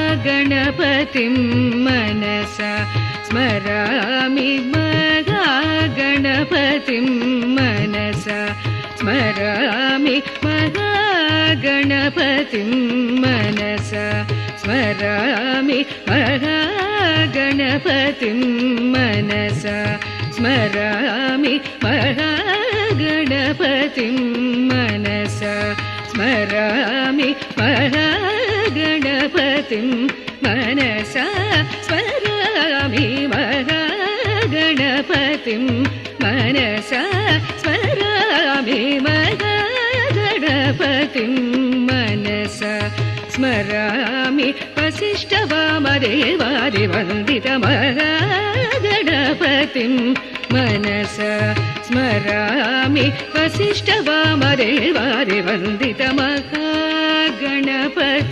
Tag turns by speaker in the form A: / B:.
A: महागणपतिं मनसा स्मरामि महागणपतिं मनसा स्मरामि महागणपतिं मनसा स्मरामि महागणपतिं मनसा स्मरामि महागणपतिं मनसा स्मरामि महागणपतिं मनसा स्मरामि महागणपतिं मनसा स्मरामि महागणपतिं मनसा स्मरामि वसिष्ठवामदेवादिवन्दितमहागणपतिं मनसा स्मरामि वसिष्ठवामदेवादिवन्दितमहागणपतिं